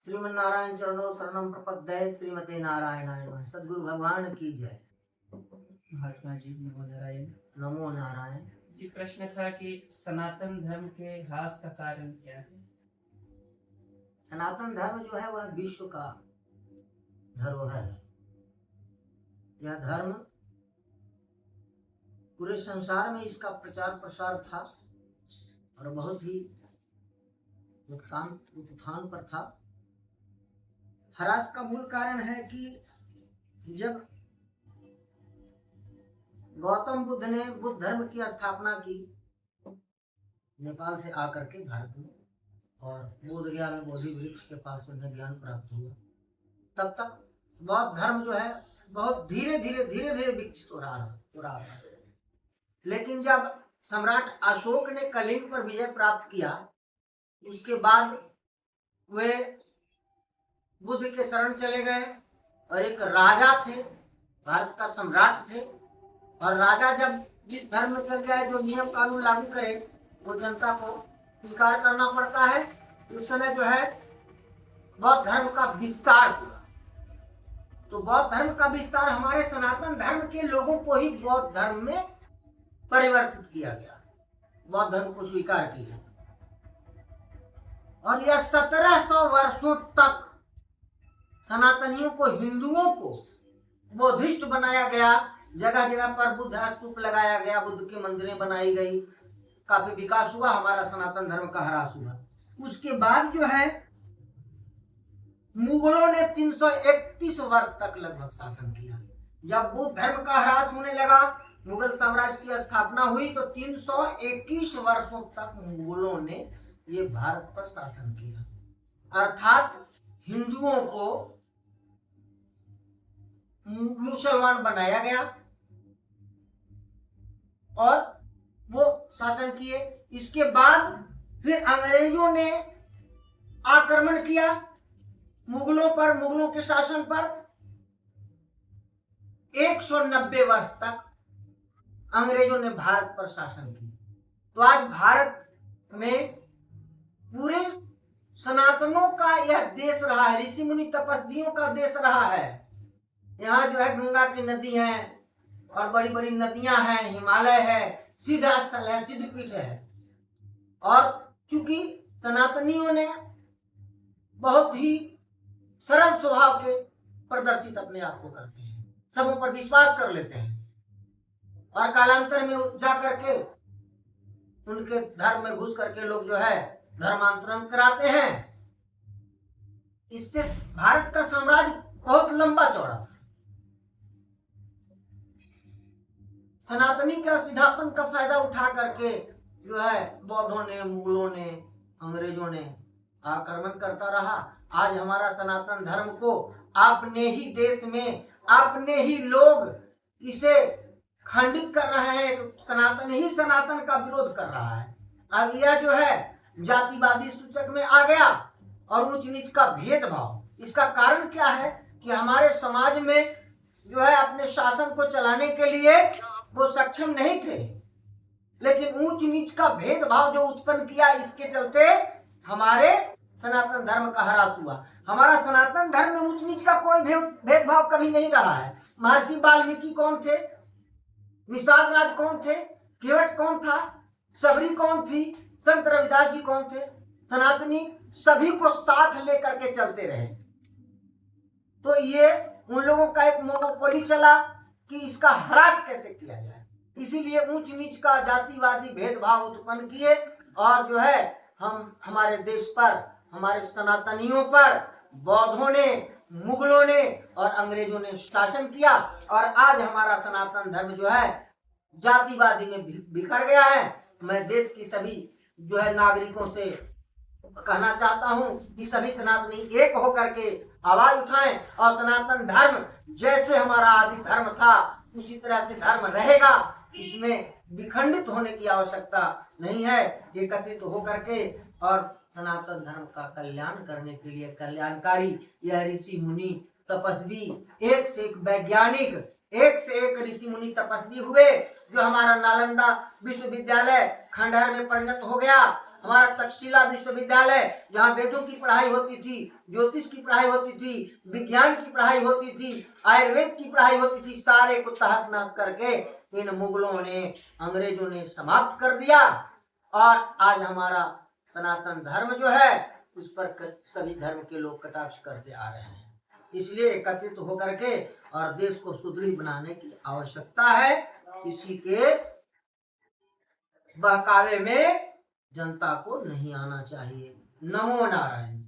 श्रीमन्नारायण चरणों शरणम प्रपद्ये श्रीमते नारायणाय नमः। सद्गुरु भगवान की जय। महात्मा जी नमो नारायण। नमो नारायण जी, प्रश्न था कि सनातन धर्म के ह्रास का कारण क्या है? सनातन धर्म जो है वह विश्व का धरोहर है। यह धर्म पूरे संसार में इसका प्रचार प्रसार था और बहुत ही उत्थान पर था। ह्रास का मूल कारण है कि जब गौतम बुद्ध ने बुद्ध धर्म की स्थापना की नेपाल से आकर के भारत में, और बोध गया में बोधि वृक्ष के पास उन्हें ज्ञान प्राप्त हुआ, तब तक बौद्ध धर्म जो है बहुत धीरे धीरे विकसित हो रहा है। लेकिन जब सम्राट अशोक ने कलिंग पर विजय प्राप्त किया, उसके बाद वे बुद्ध के शरण चले गए और एक राजा थे, भारत का सम्राट थे। और राजा जब जिस धर्म में चल जाए, जो नियम कानून लागू करे, वो जनता को स्वीकार करना पड़ता है। उस समय जो है बौद्ध धर्म का विस्तार हुआ। तो बौद्ध धर्म का विस्तार हमारे सनातन धर्म के लोगों को ही बौद्ध धर्म में परिवर्तित किया गया, बौद्ध धर्म को स्वीकार किया। और यह 1700 वर्षों तक सनातनियों को, हिंदुओं को बौद्धिस्ट बनाया गया। जगह जगह पर बुद्ध स्तूप लगाया गया, बुद्ध की मंदिरें बनाई गई, काफी विकास हुआ, हमारा सनातन धर्म का ह्रास हुआ। उसके बाद जो है मुगलों ने 331 वर्ष तक लगभग शासन किया। जब बुद्ध धर्म का ह्रास होने लगा, मुगल साम्राज्य की स्थापना हुई, तो 321 वर्षों तक मुगलों ने ये भारत पर शासन किया। अर्थात हिंदुओं को मुसलमान बनाया गया और वो शासन किए। इसके बाद फिर अंग्रेजों ने आक्रमण किया मुगलों पर, मुगलों के शासन पर। 190 वर्ष तक अंग्रेजों ने भारत पर शासन किया। तो आज भारत में पूरे सनातनों का यह देश रहा है, ऋषि मुनि तपस्वियों का देश रहा है। यहाँ जो है गंगा की नदी है और बड़ी बड़ी नदियां हैं, हिमालय है, सिद्ध स्थल है, सिद्ध पीठ है। और चूंकि सनातनियों ने बहुत ही सरल स्वभाव के प्रदर्शित अपने आप को करते हैं, सबों पर विश्वास कर लेते हैं और कालांतर में जा करके उनके धर्म में घुस करके लोग जो है धर्मांतरण कराते हैं। इससे भारत का साम्राज्य बहुत लंबा चौड़ा था। सनातनी का सीधापन का फायदा उठा करके जो है बौद्धों ने, मुगलों ने, अंग्रेजों ने आक्रमण करता रहा। आज हमारा सनातन धर्म को अपने ही देश में अपने ही लोग इसे खंडित कर रहे हैं, सनातन ही सनातन का विरोध कर रहा है। अब यह जो है जातिवादी सूचक में आ गया और ऊंच नीच का भेदभाव। इसका कारण क्या है कि हमारे समाज में जो है अपने शासन को चलाने के लिए वो सक्षम नहीं थे, लेकिन ऊंच नीच का भेदभाव जो उत्पन्न किया, इसके चलते हमारे सनातन धर्म का ह्रास हुआ। हमारा सनातन धर्म में ऊंच नीच का कोई भेदभाव कभी नहीं रहा है। महर्षि वाल्मीकि कौन थे, निषाद राज कौन थे, केवट कौन था, सबरी कौन थी, संत रविदास जी कौन थे, सनातनी सभी को साथ लेकर के चलते रहे। तो ये उन लोगों का एक मोनोपोली चला कि इसका ह्रास कैसे किया जाए। इसीलिए ऊंच नीच का जातिवादी भेदभाव उत्पन्न किए और जो है हमारे देश पर, हमारे सनातनियों पर बौद्धों ने, मुगलों ने और अंग्रेजों ने शासन किया। और आज हमारा सनातन धर्म जो है जातिवादी में बिखर गया है। मैं देश की सभी जो है नागरिकों से कहना चाहता हूं कि सभी सनातनी एक होकर के आवाज उठाएं और सनातन धर्म जैसे हमारा आदि धर्म था उसी तरह से धर्म रहेगा। इसमें विखंडित होने की आवश्यकता नहीं है। एकत्रित होकर के और सनातन धर्म का कल्याण करने के लिए कल्याणकारी यह ऋषि मुनि तपस्वी, एक से एक वैज्ञानिक, एक से एक ऋषि मुनि तपस्वी हुए। जो हमारा नालंदा विश्वविद्यालय खंडहर में परिणत हो गया, हमारा तक्षशिला विश्वविद्यालय जहाँ वेदों की पढ़ाई होती थी, ज्योतिष की पढ़ाई होती थी, विज्ञान की पढ़ाई होती थी, आयुर्वेद की पढ़ाई होती थी, सारे को तहस नहस करके इन मुगलों ने, अंग्रेजों ने समाप्त कर दिया। और आज हमारा सनातन धर्म जो है उस पर सभी धर्म के लोग कटाक्ष करते आ रहे हैं। इसलिए एकत्रित होकर के और देश को सुदृढ़ बनाने की आवश्यकता है। किसी के बहकावे में जनता को नहीं आना चाहिए। नमो नारायण।